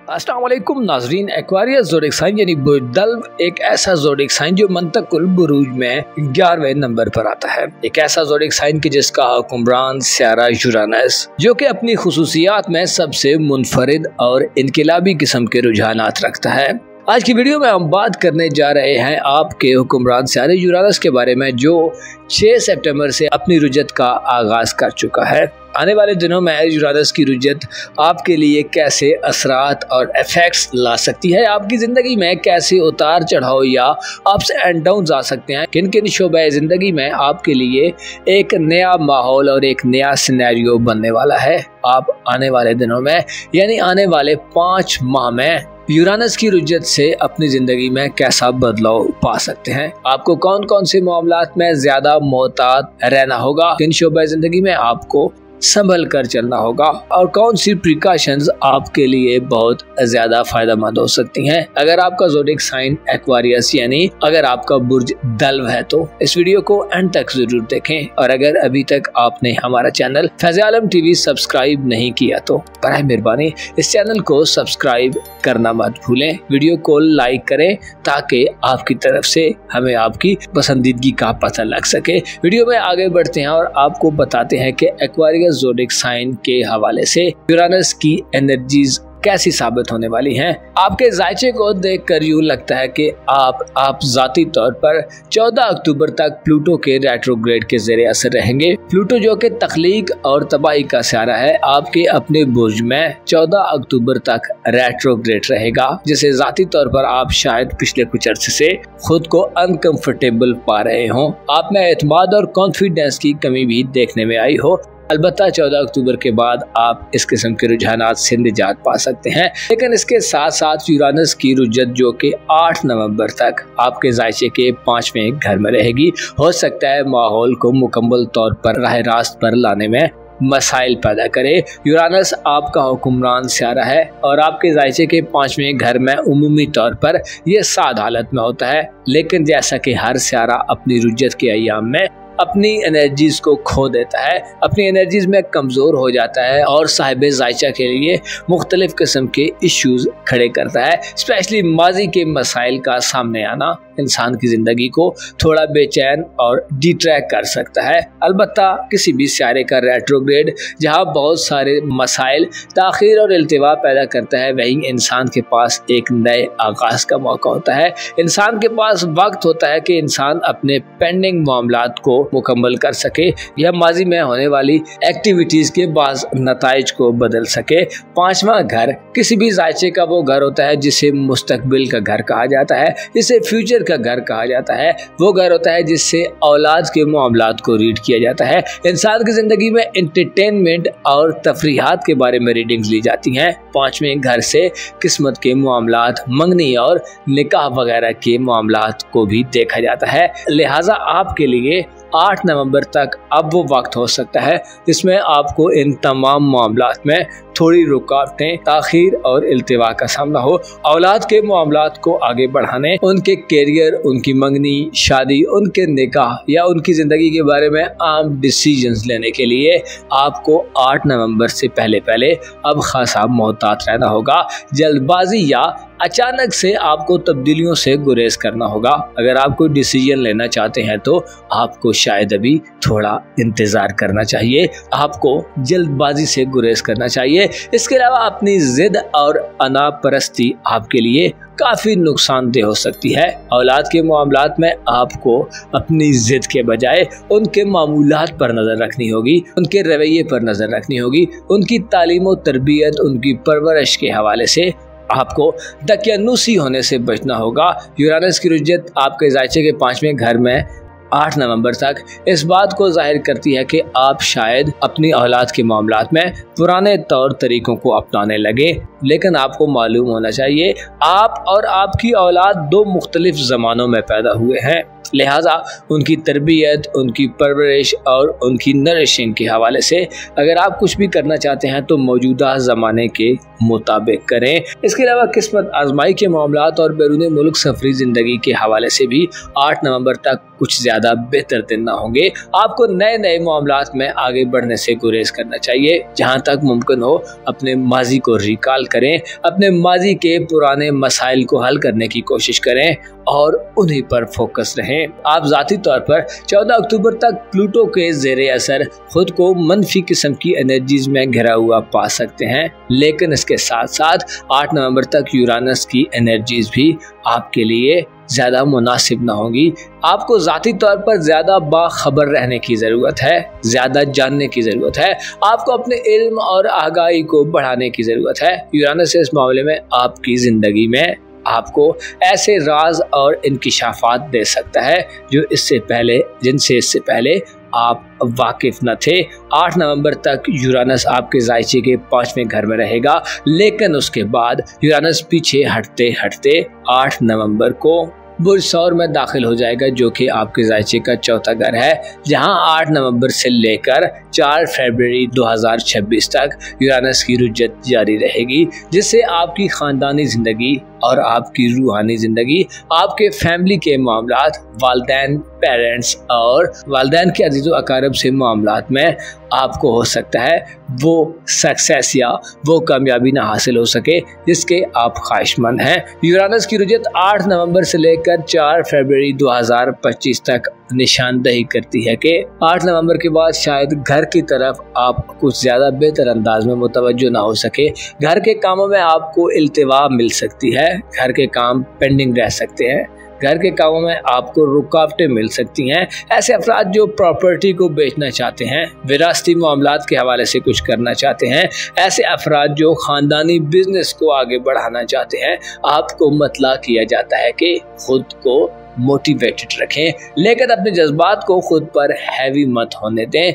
अस्सलाम वालेकुम नाजरीन। एक्वारियस ज़ोडिक साइन यानी बुर्ज एक ऐसा ज़ोडिक साइन जो मंतकुल बुरूज में 11वें नंबर पर आता है। एक ऐसा ज़ोडिक साइन की जिसका हुक्मरान सियारा यूरानस, जो कि अपनी खुसूसियात में सबसे मुनफरिद और इनकलाबी किस्म के रुझानात रखता है। आज की वीडियो में हम बात करने जा रहे हैं आपके हुक्मरान सियारा यूरानस के बारे में, जो 6 सितंबर से अपनी रुजत का आगाज कर चुका है। आने वाले दिनों में यूरानस की रुजत आपके लिए कैसे असरात और इफेक्ट्स ला सकती है, आपकी ज़िंदगी में कैसे उतार चढ़ाव या अप्स एंड डाउन्स आ सकते हैं, किन किन शोबे ज़िंदगी में आपके लिए एक नया माहौल और एक नया सिनेरियो बनने वाला है। आप आने वाले दिनों में यानी आने वाले 5 माह में यूरानस की रुजत से अपनी ज़िंदगी में कैसा बदलाव पा सकते हैं। आपको कौन कौन से मामलात में ज़्यादा मोहतात रहना होगा, किन शोबे ज़िंदगी में आपको संभल कर चलना होगा और कौन सी प्रिकॉशंस आपके लिए बहुत ज्यादा फायदेमंद हो सकती हैं। अगर आपका ज़ोडिक साइन एक्वारियस यानी अगर आपका बुर्ज दल्व है तो इस वीडियो को एंड तक जरूर देखें, और अगर अभी तक आपने हमारा चैनल फैज़ आलम टीवी सब्सक्राइब नहीं किया तो बराए मेहरबानी इस चैनल को सब्सक्राइब करना मत भूलें। वीडियो को लाइक करें ताकि आपकी तरफ से हमें आपकी पसंदीदगी का पता लग सके। वीडियो में आगे बढ़ते हैं और आपको बताते हैं कि एक्वारियस ज़ोडिक साइन के हवाले से यूरानस की एनर्जीज कैसी साबित होने वाली हैं। आपके जायचे को देखकर यूं लगता है कि आप जाती तौर पर 14 अक्टूबर तक प्लूटो के रेट्रोग्रेड के ज़ेरे असर रहेंगे। प्लूटो जो कि तख्लीक और तबाही का सियारा है, आपके अपने बुर्ज में 14 अक्टूबर तक रेट्रोग्रेड रहेगा, जिसे जाती तौर पर आप शायद पिछले कुछ अर्से से खुद को अनकंफर्टेबल पा रहे हों। आप में एतमाद और कॉन्फिडेंस की कमी भी देखने में आई हो। अलबत्ता 14 अक्टूबर के बाद आप इस किस्म के रुझानात से निजात पा सकते हैं, लेकिन इसके साथ साथ यूरानस की रुजत जो कि 8 नवंबर तक आपके जायचे के 5वें घर में रहेगी, हो सकता है माहौल को मुकम्मल तौर पर राह रास्त पर लाने में मसाइल पैदा करे। यूरानस आपका हुक्मरान सियारा है और आपके जायचे के 5वें घर में उमूमी तौर पर यह साद हालत में होता है, लेकिन जैसा कि हर सियारा अपनी रुजत के अय्याम में अपनी एनर्जीज को खो देता है, अपनी एनर्जीज में कमज़ोर हो जाता है और साहिब जायचा के लिए मुख्तलिफ किस्म के इश्यूज खड़े करता है। स्पेशली माजी के मसाइल का सामने आना इंसान की ज़िंदगी को थोड़ा बेचैन और डिट्रैक्ट कर सकता है। अलबत्ता किसी भी सियारे का रेट्रोग्रेड जहाँ बहुत सारे मसाइल ताख़ीर और इल्तिवा पैदा करता है, वहीं इंसान के पास एक नए आगाज़ का मौका होता है। इंसान के पास वक्त होता है कि इंसान अपने पेंडिंग मामलात को मुकम्मल कर सके या माजी में होने वाली एक्टिविटीज के बाज़ नताइज को बदल सके। 5वां घर किसी भी जायचे का वो घर होता है जिसे मुस्तकबिल का घर कहा जाता है, जिसे फ्यूचर का घर कहा जाता है। वो घर होता है जिससे औलाद के मामलात को रीड किया जाता है। इंसान की जिंदगी में एंटरटेनमेंट और तफरीहात के बारे में रीडिंग्स ली जाती हैं। 5वें घर से किस्मत के मामलात, मंगनी और निकाह वगैरह के मामलात को भी देखा जाता है। लिहाजा आपके लिए 8 नवंबर तक अब वो वक्त हो सकता है जिसमें आपको इन तमाम मामलात में थोड़ी रुकावटें, ताख़ीर और इल्तिवा का सामना हो। औलाद के मामलात को आगे बढ़ाने, उनके कैरियर, उनकी मंगनी, शादी, उनके निकाह या उनकी ज़िंदगी के बारे में आम डिसीजंस लेने के लिए आपको 8 नवंबर से पहले अब खासा मोहतात रहना होगा। जल्दबाजी या अचानक से आपको तब्दीलियों से गुरेज करना होगा। अगर आप कोई डिसीजन लेना चाहते हैं तो आपको शायद अभी थोड़ा इंतज़ार करना चाहिए, आपको जल्दबाजी से गुरेज करना चाहिए। इसके अलावा अपनी जिद और अना परस्ती आपके लिए काफ़ी नुकसानदेह हो सकती है। औलाद के मामलात में आपको अपनी जिद के बजाय उनके मामूलात पर नज़र रखनी होगी, उनके रवैये पर नज़र रखनी होगी, उनकी तालीम और तरबियत, उनकी परवरिश के हवाले से आपको दकियानूसी होने से बचना होगा। यूरानस की रुजत आपके जायचे के 5वें घर में 8 नवंबर तक इस बात को जाहिर करती है कि आप शायद अपनी औलाद के मामलात में पुराने तौर तरीकों को अपनाने लगे, लेकिन आपको मालूम होना चाहिए आप और आपकी औलाद 2 मुख्तलिफ ज़मानों में पैदा हुए हैं। लिहाजा उनकी तरबियत, उनकी परवरिश और उनकी नरिशिंग के हवाले से अगर आप कुछ भी करना चाहते हैं तो मौजूदा ज़माने के मुताबिक करें। इसके अलावा किस्मत आजमाई के मामलात और बैरून मुल्क सफरी ज़िंदगी के हवाले से भी 8 नवंबर तक कुछ ज़्यादा बेहतर दिन ना होंगे। आपको नए नए मामलात में आगे बढ़ने से गुरेज करना चाहिए। जहाँ तक मुमकिन हो अपने माजी को रिकॉल करें, अपने माजी के पुराने मसाइल को हल करने की कोशिश करें और उन्हीं पर फोकस रहें। आप ज़ाती तौर पर 14 अक्टूबर तक प्लूटो के ज़ेरे असर खुद को मनफी किस्म की एनर्जीज में घिरा हुआ पा सकते हैं, लेकिन इसके साथ साथ 8 नवंबर तक यूरानस की एनर्जीज भी आपके लिए ज़्यादा मुनासिब ना होगी। आपको ज़ाती तौर पर ज़्यादा बाखबर रहने की ज़रूरत है, ज़्यादा जानने की ज़रूरत है, आपको अपने इल्म और आगाही को बढ़ाने की ज़रूरत है। यूरानस इस मामले में आपकी ज़िंदगी में आपको ऐसे राज और इंकिशाफात दे सकता है जिनसे इससे पहले आप वाकिफ न थे। 8 नवंबर तक यूरानस आपके जायचे के 5वें घर में रहेगा, लेकिन उसके बाद यूरानस पीछे हटते हटते 8 नवंबर को बुर्ज सौर में दाखिल हो जाएगा, जो कि आपके जायचे का 4था घर है, जहां 8 नवंबर से लेकर 4 फरवरी 2026 तक यूरानस की रुजत जारी रहेगी, जिससे आपकी ख़ानदानी ज़िंदगी और आपकी रूहानी ज़िंदगी, आपके फैमिली के मामलात, वालिदैन, पेरेंट्स और वालिदैन के अजीज़ व अकारब से मामलात में आपको हो सकता है वो सक्सेस या वो कामयाबी ना हासिल हो सके जिसके आप ख्वाहिशमंद हैं। यूरानस की रुजत 8 नवंबर से लेकर 4 फरवरी 2025 तक निशानदही करती है कि 8 नवंबर के बाद शायद घर की तरफ आप कुछ ज़्यादा बेहतर अंदाज में मुतवज्जो ना हो सके। घर के कामों में आपको इल्तिवा मिल सकती है, घर के काम पेंडिंग रह सकते हैं, घर के कामों में आपको रुकावटें मिल सकती हैं। ऐसे अफराद जो प्रॉपर्टी को बेचना चाहते हैं, विरासती मामलात के हवाले से कुछ करना चाहते हैं, ऐसे अफराद जो ख़ानदानी बिजनेस को आगे बढ़ाना चाहते हैं, आपको मतला किया जाता है कि खुद को मोटिवेटेड रखें, लेकिन अपने जज्बात को खुद पर हैवी मत होने दें।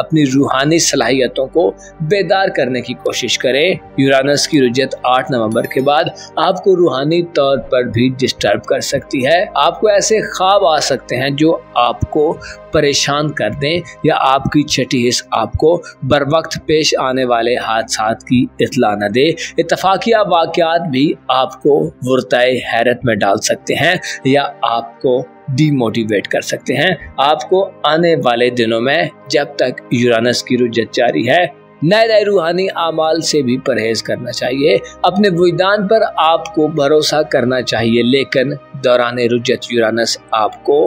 अपनी रूहानी सलाहियतों को बेदार करने की कोशिश करें। यूरानस की रुजत 8 नवंबर के बाद आपको रूहानी तौर पर भी डिस्टर्ब कर सकती है। आपको ऐसे ख्वाब आ सकते हैं जो आपको परेशान कर दें, या आपकी छठी हिस्स आपको बर वक्त पेश आने वाले हादसात की इत्तला न दे। इत्तफाकिया वाक़यात भी आपको वुरताए हैरत में डाल सकते हैं या आपको डीमोटिवेट कर सकते हैं। आपको आने वाले दिनों में, जब तक यूरानस की रुजत जारी है, नए रूहानी आमाल से भी परहेज करना चाहिए। अपने वजदान पर आपको भरोसा करना चाहिए, लेकिन दौरान रुजत यूरानस आपको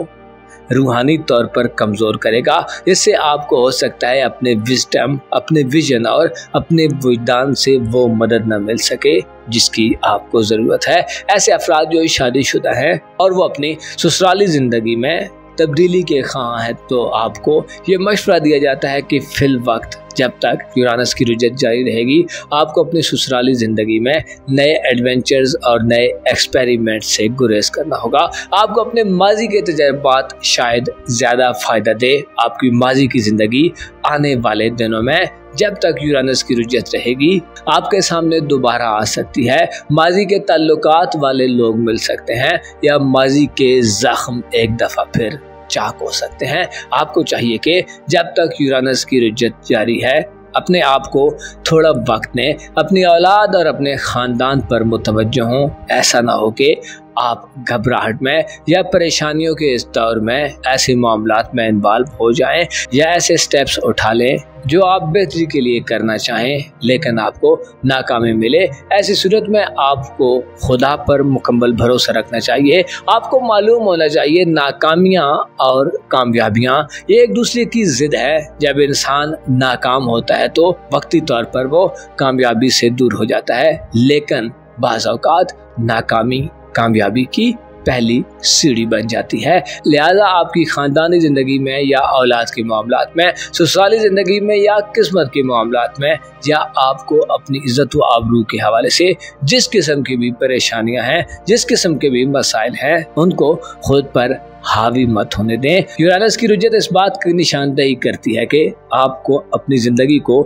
रूहानी तौर पर कमज़ोर करेगा, जिससे आपको हो सकता है अपने विजडम, अपने विजन और अपने वजदान से वो मदद न मिल सके जिसकी आपको ज़रूरत है। ऐसे अफराद जो शादीशुदा हैं और वो अपनी ससुराली ज़िंदगी में तब्दीली के ख्वाह हैं, तो आपको ये मशवरा दिया जाता है कि फिल वक्त जब तक यूरानस की रुजत जारी रहेगी, आपको अपनी ससुराली ज़िंदगी में नए एडवेंचर्स और नए एक्सपेरिमेंट से गुरेज करना होगा। आपको अपने माजी के तजर्बात शायद ज़्यादा फ़ायदा दे। आपकी माजी की ज़िंदगी आने वाले दिनों में, जब तक यूरानस की रुजत रहेगी, आपके सामने दोबारा आ सकती है। माजी के ताल्लुकात वाले लोग मिल सकते हैं, या माजी के ज़ख्म एक दफ़ा फिर चाक हो सकते हैं। आपको चाहिए कि जब तक यूरानस की रुजत जारी है, अपने आप को थोड़ा वक्त दें, अपनी औलाद और अपने ख़ानदान पर मुतवज्जो हों। ऐसा ना हो कि आप घबराहट में या परेशानियों के इस दौर में ऐसे मामलात में इन्वॉल्व हो जाएं, या ऐसे स्टेप्स उठा लें जो आप बेहतरी के लिए करना चाहें, लेकिन आपको नाकामी मिले। ऐसी सूरत में आपको खुदा पर मुकम्मल भरोसा रखना चाहिए। आपको मालूम होना चाहिए नाकामियाँ और कामयाबियाँ ये एक दूसरे की ज़िद है। जब इंसान नाकाम होता है तो वक्ती तौर पर वो कामयाबी से दूर हो जाता है, लेकिन बाज़ औक़ात नाकामी कामयाबी की पहली सीढ़ी बन जाती है। लिहाजा आपकी ख़ानदानी ज़िंदगी में, या औलाद के मामलात में, ससुराली ज़िंदगी में, या किस्मत के मामलात में, या आपको अपनी इज़्ज़त व आबरू के हवाले से जिस किस्म की भी परेशानियां हैं, जिस किस्म के भी मसाइल हैं, उनको खुद पर हावी मत होने दें। यूरानस की रुजत इस बात की निशानदही करती है कि आपको अपनी ज़िंदगी को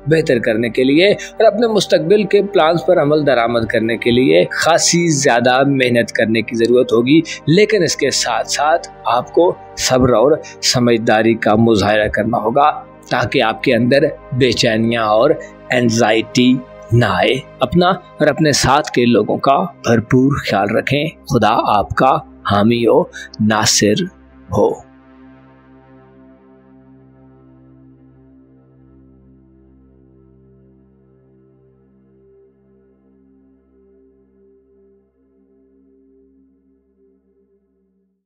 बेहतर करने के लिए और अपने मुस्तकबिल के प्लान्स पर अमल दरामद करने के लिए खासी ज़्यादा मेहनत करने की ज़रूरत होगी, लेकिन इसके साथ साथ आपको सब्र और समझदारी का मुजाहरा करना होगा, ताकि आपके अंदर बेचैनियाँ और एंजाइटी ना आए। अपना और अपने साथ के लोगों का भरपूर ख्याल रखें। खुदा आपका हामी हो, नासिर हो।